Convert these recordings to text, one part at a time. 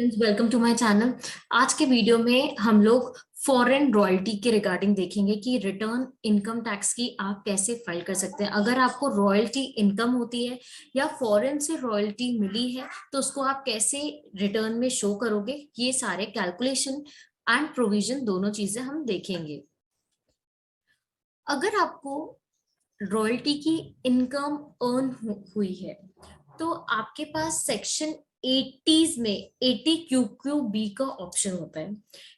Friends, welcome to my channel. आज के video में हम लोग फॉरेन रॉयल्टी के रिगार्डिंग देखेंगे कि रिटर्न इनकम टैक्स की आप कैसे फाइल कर सकते हैं। अगर आपको रॉयल्टी इनकम होती है या फॉरेन से रॉयल्टी मिली है तो उसको आप कैसे रिटर्न में शो करोगे, ये सारे कैलकुलेशन एंड प्रोविजन दोनों चीजें हम देखेंगे। अगर आपको रॉयल्टी की इनकम अर्न हुई है तो आपके पास सेक्शन 80s में 80 क्यू क्यू बी का ऑप्शन होता है।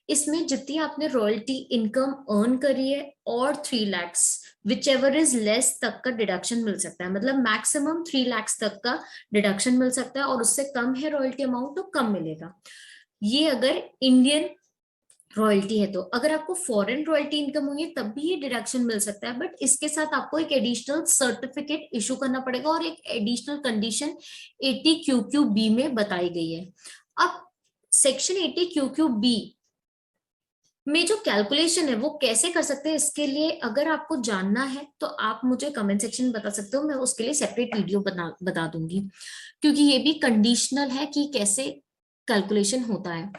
इसमें जितनी आपने रॉयल्टी इनकम अर्न करी है और 3 lakhs which ever is less तक का डिडक्शन मिल सकता है। मतलब मैक्सिमम 3 lakhs तक का डिडक्शन मिल सकता है और उससे कम है रॉयल्टी अमाउंट तो कम मिलेगा। ये अगर इंडियन रॉयल्टी है। तो अगर आपको फॉरेन रॉयल्टी इनकम हुई है तब भी ये डिडक्शन मिल सकता है, बट इसके साथ आपको एक एडिशनल सर्टिफिकेट इशू करना पड़ेगा और एक additional condition 80 Q Q B में बताई गई है। अब सेक्शन 80 क्यू क्यू बी में जो कैलकुलेशन है वो कैसे कर सकते हैं, इसके लिए अगर आपको जानना है तो आप मुझे कमेंट सेक्शन में बता सकते हो। मैं उसके लिए सेपरेट वीडियो बता दूंगी, क्योंकि ये भी कंडीशनल है कि कैसे कैलकुलेशन होता है।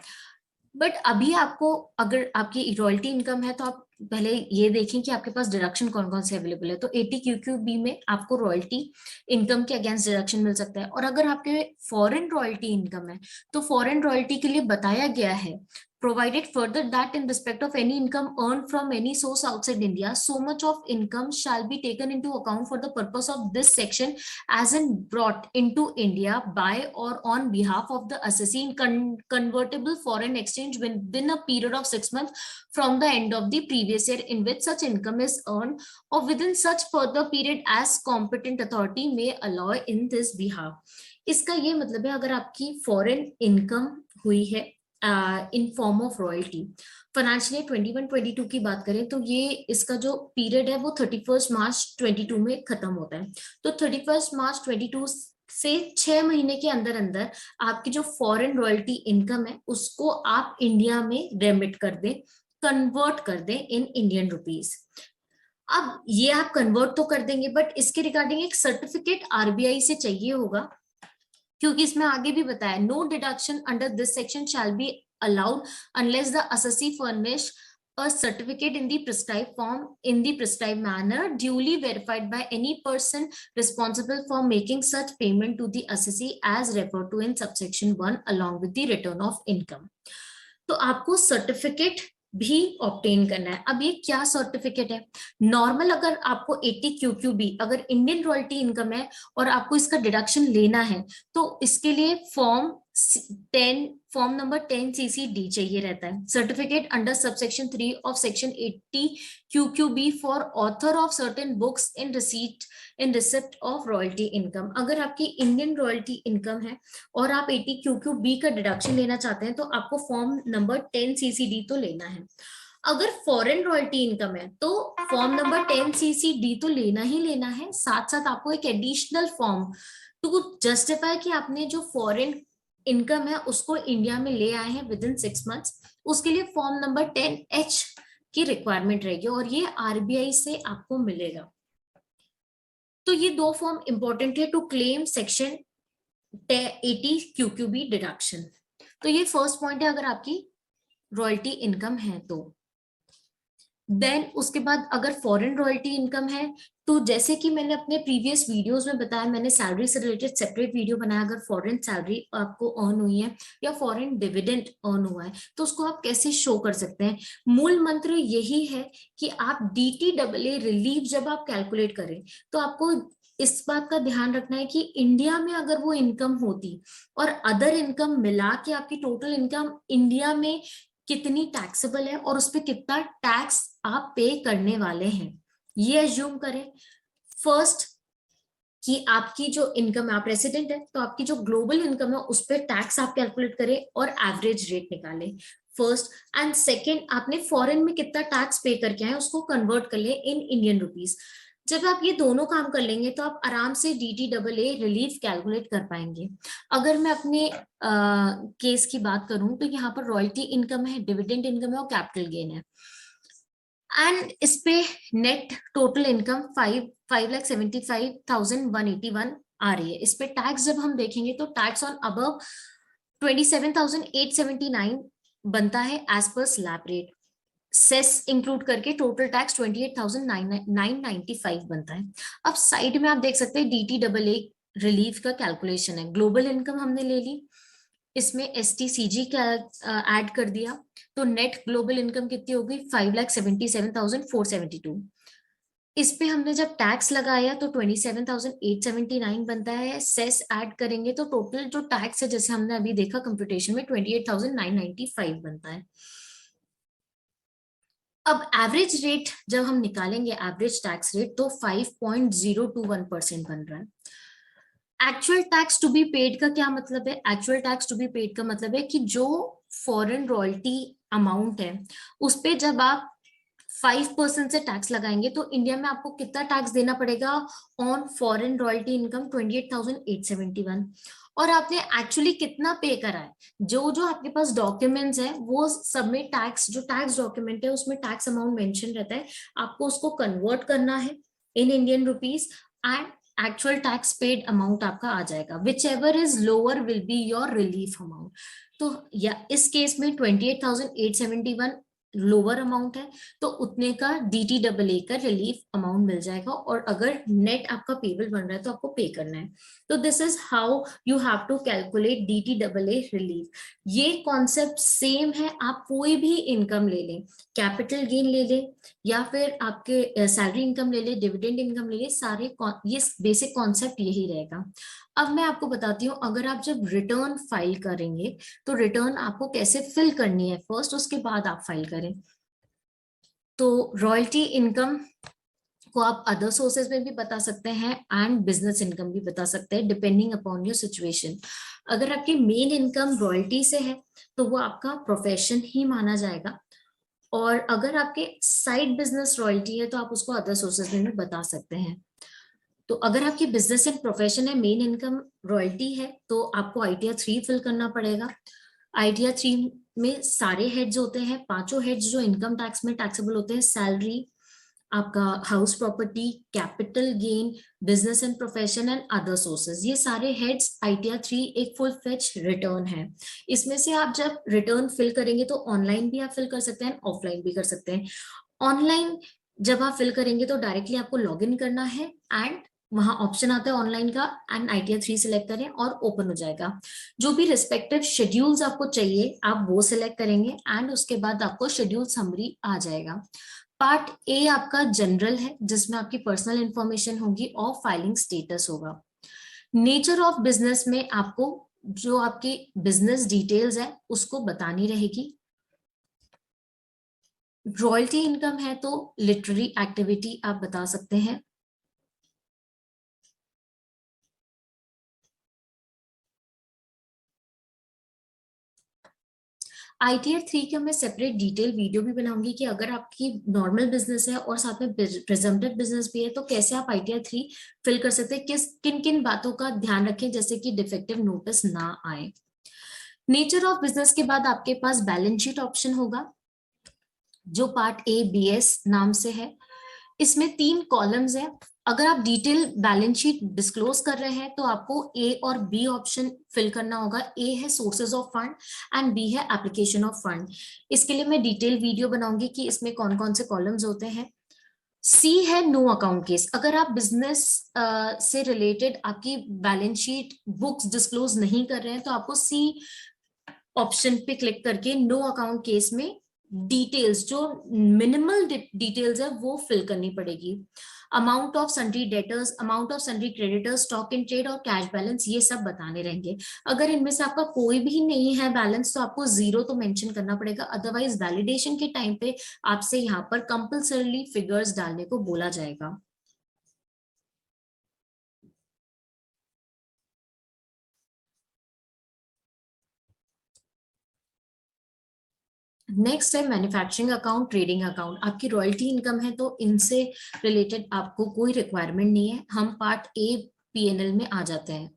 बट अभी आपको अगर आपकी रॉयल्टी इनकम है तो आप पहले ये देखें कि आपके पास डिडक्शन कौन कौन से अवेलेबल है। तो 80 क्यू क्यू बी में आपको रॉयल्टी इनकम के अगेंस्ट डिडक्शन मिल सकता है। और अगर आपके फॉरेन रॉयल्टी इनकम है तो फॉरेन रॉयल्टी के लिए बताया गया है, provided further that in respect of any income earned from any source outside India, so much of income shall be taken into account for the purpose of this section as in brought into India by or on behalf of the assessee in convertible foreign exchange within a period of 6 months from the end of the previous year in which such income is earned, or within such further period as competent authority may allow in this behalf। इसका ये मतलब है, अगर आपकी foreign income हुई है in form of royalty financial year 21-22 की बात करें तो ये इसका जो पीरियड है वो 31 मार्च 22 में खत्म होता है। तो 31 मार्च 22 से 6 महीने के अंदर अंदर आपकी जो फॉरेन रॉयल्टी इनकम है उसको आप इंडिया में रेमिट कर दें, कन्वर्ट कर दें इन इंडियन रुपीज। अब ये आप कन्वर्ट तो कर देंगे, बट इसके रिगार्डिंग एक सर्टिफिकेट आरबीआई से चाहिए होगा, क्योंकि इसमें आगे भी बताया no deduction under this section shall be allowed unless the assessee furnish a certificate in the prescribed form in the prescribed manner duly verified by any person responsible for making such payment to the assessee as referred to in subsection 1 along with the return of income। तो आपको certificate भी obtain करना है। अब ये क्या certificate है? Normal अगर आपको 80 क्यू क्यू बी अगर इंडियन रॉयल्टी इनकम है और आपको इसका डिडक्शन लेना है तो इसके लिए फॉर्म नंबर 10 CC-D चाहिए रहता है। Certificate under subsection 3 of section 80 Q Q B for author of certain books in receipt of royalty income. अगर आपकी इंडियन रॉयल्टी इनकम है और आप 80 क्यू क्यू बी का डिडक्शन लेना चाहते हैं तो आपको फॉर्म नंबर 10 CC-D तो लेना है। अगर फॉरेन रॉयल्टी इनकम है तो फॉर्म नंबर 10 CC-D तो लेना ही लेना है, साथ साथ आपको एक एडिशनल फॉर्म टू जस्टिफाई कि आपने जो फॉरेन इनकम है उसको इंडिया में ले आए हैं विद इन 6 मंथ्स, उसके लिए फॉर्म नंबर 10H की रिक्वायरमेंट रहेगी और ये आरबीआई से आपको मिलेगा। तो ये दो फॉर्म इंपॉर्टेंट है to claim section 80 Q Q B deduction. तो ये फर्स्ट पॉइंट है अगर आपकी रॉयल्टी इनकम है तो। देन उसके बाद अगर फॉरेन रॉयल्टी इनकम है तो जैसे कि मैंने अपने प्रीवियस वीडियोस में बताया, मैंने सैलरी से रिलेटेड सेपरेट वीडियो बनाया। अगर फॉरेन सैलरी आपको अर्न हुई है या फॉरेन डिविडेंड अर्न हुआ है तो उसको आप कैसे शो कर सकते हैं। मूल मंत्र यही है कि आप DTAA रिलीफ जब आप कैलकुलेट करें तो आपको इस बात का ध्यान रखना है कि इंडिया में अगर वो इनकम होती और अदर इनकम मिला के आपकी टोटल इनकम इंडिया में कितनी टैक्सेबल है और उस पर कितना टैक्स आप पे करने वाले हैं, ये अज्यूम करें। फर्स्ट कि आपकी जो इनकम है, आप रेसिडेंट है तो आपकी जो ग्लोबल इनकम है उस पर टैक्स आप कैलकुलेट करें और एवरेज रेट निकालें फर्स्ट। एंड सेकेंड, आपने फॉरेन में कितना टैक्स पे करके आए उसको कन्वर्ट कर ले इन इंडियन रुपीज। जब आप ये दोनों काम कर लेंगे तो आप आराम से DTAA रिलीफ कैलकुलेट कर पाएंगे। अगर मैं अपने केस की बात करूं तो यहाँ पर रॉयल्टी इनकम है, डिविडेंड इनकम है और कैपिटल गेन है। एंड इस पे नेट टोटल इनकम 5,75,181 आ रही है। इस पे टैक्स जब हम देखेंगे तो टैक्स ऑन अबव 27,879 बनता है as per slab rate. Cess include करके टोटल टैक्स 28,995 बनता है। अब साइड में आप देख सकते हैं DTAA रिलीफ का कैलकुलेशन है। ग्लोबल इनकम हमने ले ली, इसमें STCG का ऐड कर दिया, तो नेट ग्लोबल इनकम कितनी होगी 5,77,472। इस पे हमने जब टैक्स लगाया तो 27,879 बनता है। सेस ऐड करेंगे तो टोटल जो टैक्स है, जैसे हमने अभी देखा कंप्यूटेशन में, 28,995 बनता है। अब एवरेज रेट जब हम निकालेंगे, एवरेज टैक्स रेट, तो 5.021% बन रहा है। Actual tax to be paid का क्या मतलब है? Actual tax to be paid का मतलब है कि जो फॉरेन रॉयल्टी अमाउंट है उस पे जब आप 5% से टैक्स लगाएंगे तो इंडिया में आपको कितना टैक्स देना पड़ेगा ऑन फॉरेन रॉयल्टी इनकम 28,871। और आपने एक्चुअली कितना पे करा है, जो जो आपके पास डॉक्यूमेंट्स है वो सब में टैक्स, जो टैक्स डॉक्यूमेंट है उसमें टैक्स अमाउंट मेंशन रहता है, आपको उसको कन्वर्ट करना है in Indian rupees and actual tax paid amount आपका आ जाएगा। Which ever is lower will be your relief amount. तो या इस केस में 28,871 लोअर अमाउंट है तो उतने का DTAA का रिलीफ अमाउंट मिल जाएगा, और अगर नेट आपका पेबल बन रहा है तो आपको पे करना है। तो this is how you have to calculate DTAA relief. ये कॉन्सेप्ट सेम है, आप कोई भी इनकम ले लें, कैपिटल गेन ले लें या फिर आपके सैलरी इनकम ले लें, डिविडेंड इनकम ले लें, सारे ये बेसिक कॉन्सेप्ट यही रहेगा। अब मैं आपको बताती हूँ, अगर आप जब रिटर्न फाइल करेंगे तो रिटर्न आपको कैसे फिल करनी है फर्स्ट, उसके बाद आप फाइल करें। तो रॉयल्टी इनकम को आप अदर सोर्सेज में भी बता सकते हैं एंड बिजनेस इनकम भी बता सकते हैं, डिपेंडिंग अपॉन योर सिचुएशन। अगर आपकी मेन इनकम रॉयल्टी से है तो वो आपका प्रोफेशन ही माना जाएगा, और अगर आपके साइड बिजनेस रॉयल्टी है तो आप उसको अदर सोर्सेज में भी बता सकते हैं। तो अगर आपकी बिजनेस एंड प्रोफेशन है, मेन इनकम रॉयल्टी है, तो आपको ITR 3 फिल करना पड़ेगा। ITR 3 में सारे हेड्स होते हैं, पांचों हेड्स जो इनकम टैक्स में टैक्सेबल होते हैं, सैलरी, आपका house property, capital gain, business and profession and other sources, ये सारे हेड्स ITR 3 एक फुल फेच रिटर्न है। इसमें से आप जब रिटर्न फिल करेंगे तो ऑनलाइन भी आप फिल कर सकते हैं, ऑफलाइन भी कर सकते हैं। ऑनलाइन जब आप फिल करेंगे तो डायरेक्टली आपको लॉग इन करना है एंड वहां ऑप्शन आता है ऑनलाइन का, एंड ITR 3 सिलेक्ट करें और ओपन हो जाएगा। जो भी रिस्पेक्टिव शेड्यूल्स आपको चाहिए आप वो सिलेक्ट करेंगे एंड उसके बाद आपको शेड्यूल समरी आ जाएगा। पार्ट ए आपका जनरल है जिसमें आपकी पर्सनल इंफॉर्मेशन होगी और फाइलिंग स्टेटस होगा। नेचर ऑफ बिजनेस में आपको जो आपकी बिजनेस डिटेल्स है उसको बतानी रहेगी। रॉयल्टी इनकम है तो लिटरेरी एक्टिविटी आप बता सकते हैं। ITR 3 का मैं सेपरेट डिटेल वीडियो भी बनाऊंगी कि अगर आपकी नॉर्मल बिजनेस है और साथ में प्रेजेंटेड बिजनेस भी है तो कैसे आप ITR 3 फिल कर सकते हैं, किस किन किन बातों का ध्यान रखें जैसे कि डिफेक्टिव नोटिस ना आए। नेचर ऑफ बिजनेस के बाद आपके पास बैलेंस शीट ऑप्शन होगा जो पार्ट ABS नाम से है। इसमें 3 कॉलम्स हैं। अगर आप डिटेल बैलेंस शीट डिस्क्लोज कर रहे हैं तो आपको A और B ऑप्शन फिल करना होगा। A है sources of fund and B है एप्लीकेशन ऑफ फंड। इसके लिए मैं डिटेल वीडियो बनाऊंगी कि इसमें कौन कौन से कॉलम्स होते हैं। C है नो अकाउंट केस। अगर आप बिजनेस से रिलेटेड आपकी बैलेंस शीट बुक्स डिस्क्लोज नहीं कर रहे हैं तो आपको C ऑप्शन पे क्लिक करके नो अकाउंट केस में डिटेल्स, जो मिनिमल डिटेल्स है वो फिल करनी पड़ेगी। Amount of sundry debtors, amount of sundry creditors, stock in trade और कैश बैलेंस, ये सब बताने रहेंगे। अगर इनमें से आपका कोई भी नहीं है बैलेंस तो आपको 0 तो मेंशन करना पड़ेगा, अदरवाइज वैलिडेशन के टाइम पे आपसे यहाँ पर कंपल्सरली फिगर्स डालने को बोला जाएगा। नेक्स्ट है मैन्युफैक्चरिंग अकाउंट, ट्रेडिंग अकाउंट। आपकी रॉयल्टी इनकम है तो इनसे रिलेटेड आपको कोई रिक्वायरमेंट नहीं है। हम पार्ट A P&L में आ जाते हैं।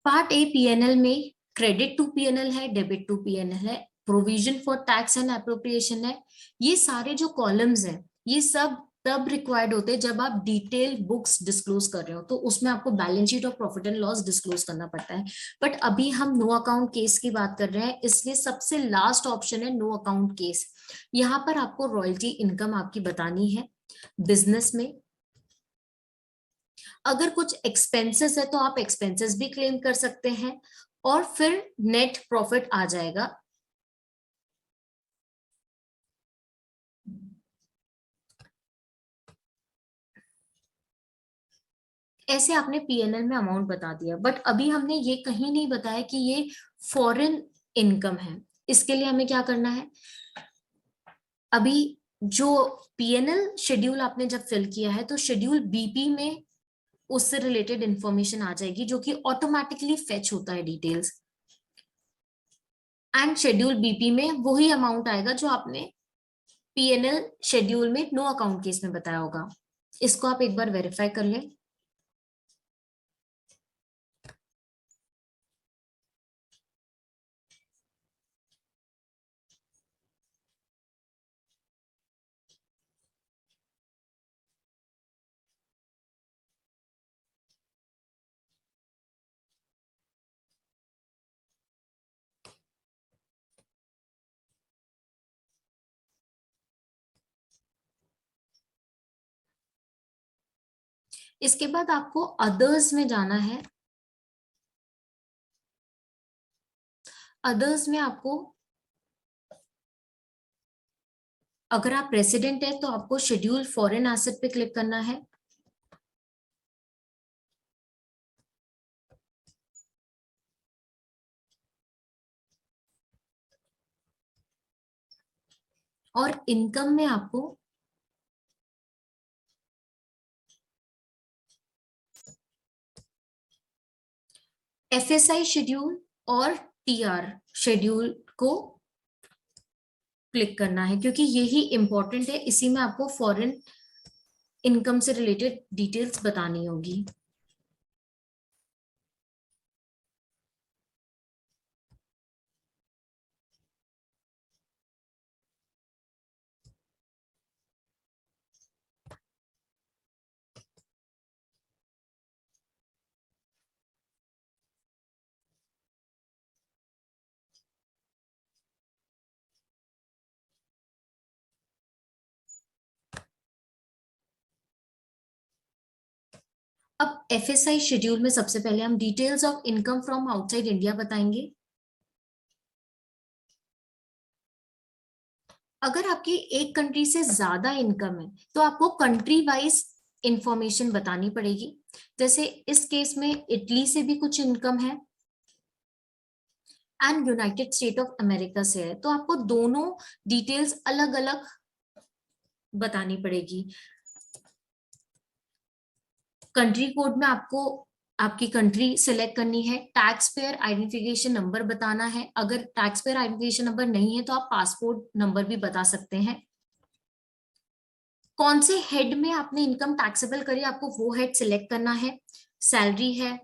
पार्ट A P&L में क्रेडिट टू P&L है, डेबिट टू P&L है, provision for tax and appropriation है। ये सारे जो कॉलम्स हैं ये सब तब रिक्वायर्ड होते हैं जब आप डिटेल बुक्स डिस्क्लोज कर रहे हो, तो उसमें आपको बैलेंस शीट और प्रॉफिट एंड लॉस डिस्क्लोज करना पड़ता है। बट अभी हम नो अकाउंट केस की बात कर रहे हैं, इसलिए सबसे लास्ट ऑप्शन है नो अकाउंट केस। यहाँ पर आपको रॉयल्टी इनकम आपकी बतानी है बिजनेस में। अगर कुछ एक्सपेंसेस है तो आप एक्सपेंसेस भी क्लेम कर सकते हैं, और फिर नेट प्रॉफिट आ जाएगा। ऐसे आपने पीएनएल में अमाउंट बता दिया, बट अभी हमने ये कहीं नहीं बताया कि ये फॉरेन इनकम है। इसके लिए हमें क्या करना है, अभी जो पीएनएल शेड्यूल आपने जब फिल किया है, तो शेड्यूल बीपी में उससे रिलेटेड इंफॉर्मेशन आ जाएगी, जो कि ऑटोमेटिकली फेच होता है डिटेल्स। एंड शेड्यूल बीपी में वही अमाउंट आएगा जो आपने पीएनएल शेड्यूल में नो अकाउंट केस में बताया होगा। इसको आप एक बार वेरीफाई कर लें। इसके बाद आपको अदर्स में जाना है। अदर्स में आपको, अगर आप रेसिडेंट है तो आपको शेड्यूल फॉरेन एसेट पे क्लिक करना है। और इनकम में आपको एफएसआई शेड्यूल और टीआर शेड्यूल को क्लिक करना है, क्योंकि यही इंपॉर्टेंट है। इसी में आपको फॉरेन इनकम से रिलेटेड डिटेल्स बतानी होगी। अब एफएसआई शेड्यूल में सबसे पहले हम details of income from outside India बताएंगे। अगर आपकी एक कंट्री से ज्यादा इनकम है तो आपको कंट्री वाइज इंफॉर्मेशन बतानी पड़ेगी। जैसे इस केस में इटली से भी कुछ इनकम है and United state of America से है, तो आपको दोनों डिटेल्स अलग अलग बतानी पड़ेगी। कंट्री कोड में आपको आपकी कंट्री सिलेक्ट करनी है। टैक्स पेयर आइडेंटिफिकेशन नंबर बताना है। अगर टैक्स पेयर आइडेंटिफिकेशन नंबर नहीं है तो आप पासपोर्ट नंबर भी बता सकते हैं। कौन से हेड में आपने इनकम टैक्सेबल करी, आपको वो हेड सिलेक्ट करना है। सैलरी है,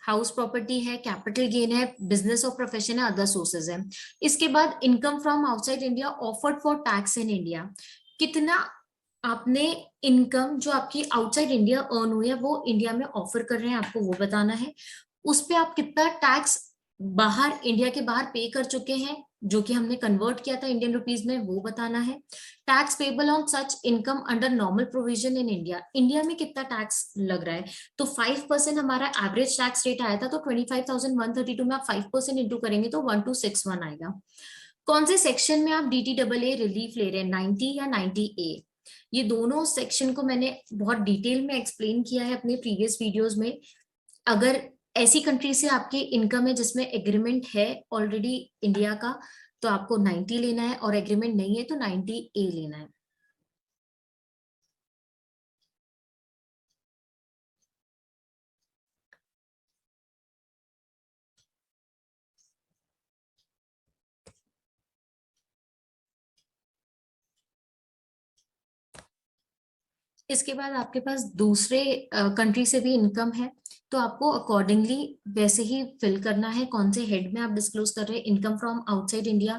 हाउस प्रॉपर्टी है, कैपिटल गेन है, बिजनेस और प्रोफेशन है, अदर सोर्सेज है। इसके बाद income from outside India offered for tax in India. कितना आपने इनकम जो आपकी आउटसाइड इंडिया अर्न हुई है वो इंडिया में ऑफर कर रहे हैं, आपको वो बताना है। उस पे आप कितना टैक्स बाहर इंडिया के बाहर पे कर चुके हैं, जो कि हमने कन्वर्ट किया था इंडियन रुपीज में, वो बताना है। Tax payable on such income under normal provision in India, India में कितना टैक्स लग रहा है। तो 5% हमारा एवरेज टैक्स रेट आया था, तो 25,132 में आप 5% इंटू करेंगे तो 1261 आएगा। कौन से सेक्शन में आप डीटी डबल ए रिलीफ ले रहे हैं, 90 या 90A। ये दोनों सेक्शन को मैंने बहुत डिटेल में एक्सप्लेन किया है अपने प्रीवियस वीडियोस में। अगर ऐसी कंट्री से आपकी इनकम है जिसमें एग्रीमेंट है ऑलरेडी इंडिया का, तो आपको 90 लेना है, और एग्रीमेंट नहीं है तो 90A लेना है। इसके बाद आपके पास दूसरे कंट्री से भी इनकम है, तो आपको अकॉर्डिंगली वैसे ही फिल करना है कौन से हेड में आप डिस्क्लोज कर रहे हैं। Income from outside India,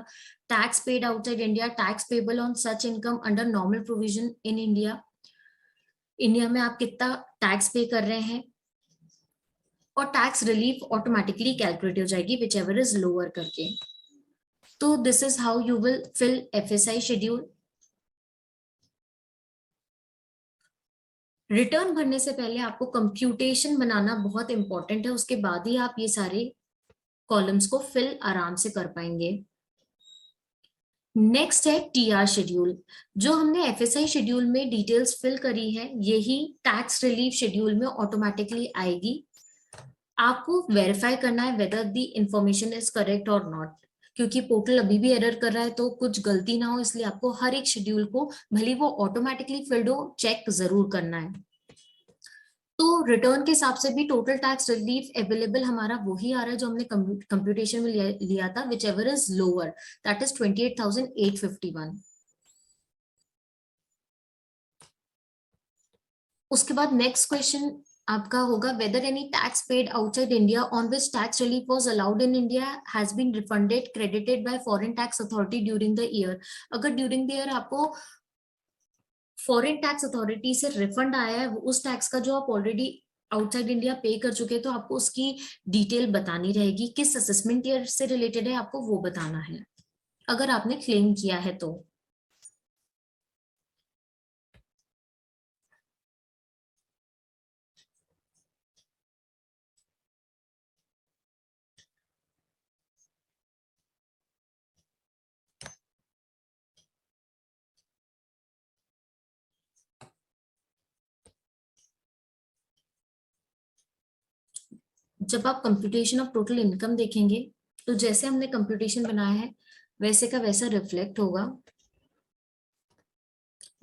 tax paid outside India, tax payable on such income under normal provision in India, India में आप कितना टैक्स पे कर रहे हैं, और टैक्स रिलीफ ऑटोमेटिकली कैलकुलेट हो जाएगी विच एवर इज लोअर करके। तो this is how you will fill FSI schedule. Return भरने से पहले आपको कंप्यूटेशन बनाना बहुत इंपॉर्टेंट है, उसके बाद ही आप ये सारे कॉलम्स को फिल आराम से कर पाएंगे। नेक्स्ट है टीआर शेड्यूल। जो हमने एफएसआई शेड्यूल में डिटेल्स फिल करी है, यही टैक्स रिलीफ शेड्यूल में ऑटोमेटिकली आएगी। आपको वेरीफाई करना है whether the information is correct और नॉट, क्योंकि पोर्टल अभी भी एरर कर रहा है, तो कुछ गलती ना हो, इसलिए आपको हर एक शेड्यूल को, भले वो ऑटोमेटिकली फिल्ड हो, चेक जरूर करना है। तो रिटर्न के हिसाब से भी टोटल टैक्स रिलीफ अवेलेबल हमारा वही आ रहा है जो हमने कंप्यूटेशन में लिया था, whichever is lower, that is 28,851। उसके बाद नेक्स्ट क्वेश्चन आपका होगा, whether any tax paid outside India on which tax relief was allowed in India has been refunded credited by foreign tax authority during the year. अगर during the year आपको foreign tax authority से refund आया है, उस tax का जो आप already outside India पे कर चुके हैं, तो आपको उसकी डिटेल बतानी रहेगी, किस असेसमेंट ईयर से रिलेटेड है आपको वो बताना है, अगर आपने क्लेम किया है तो। जब आप कंप्यूटेशन ऑफ टोटल इनकम देखेंगे, तो जैसे हमने कंप्यूटेशन बनाया है वैसे का वैसा रिफ्लेक्ट होगा।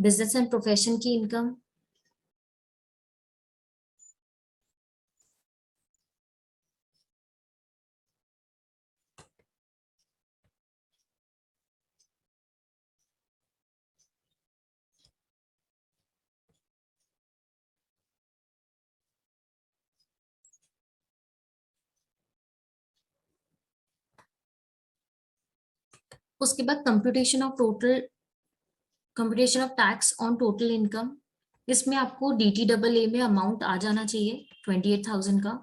बिजनेस एंड प्रोफेशन की इनकम, उसके बाद computation of tax on total income. इसमें आपको DTAA में अमाउंट आ जाना चाहिए 28,000 का।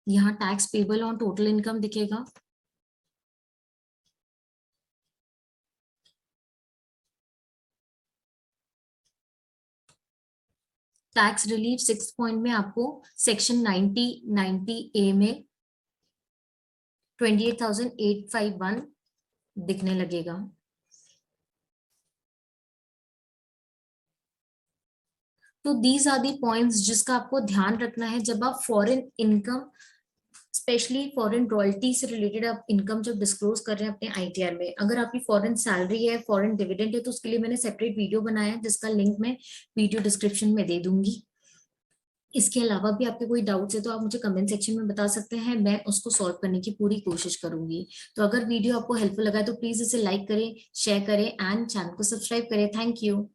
यहाँ tax payable on total income दिखेगा। टैक्स रिलीफ 6 पॉइंट में आपको सेक्शन 90 में 28,851 दिखने लगेगा। तो दीज आर दी पॉइंट्स जिसका आपको ध्यान रखना है जब आप foreign income, specially foreign royalty से रिलेटेड आप इनकम जब डिस्क्लोज कर रहे हैं अपने आईटीआर में। अगर आपकी फॉरेन सैलरी है, फॉरेन डिविडेंड है, तो उसके लिए मैंने सेपरेट वीडियो बनाया है जिसका लिंक मैं वीडियो डिस्क्रिप्शन में दे दूंगी। इसके अलावा भी आपके कोई डाउट्स है तो आप मुझे कमेंट सेक्शन में बता सकते हैं, मैं उसको सॉल्व करने की पूरी कोशिश करूंगी। तो अगर वीडियो आपको हेल्पफुल लगा है तो प्लीज इसे लाइक करें, शेयर करें एंड चैनल को सब्सक्राइब करें। Thank you.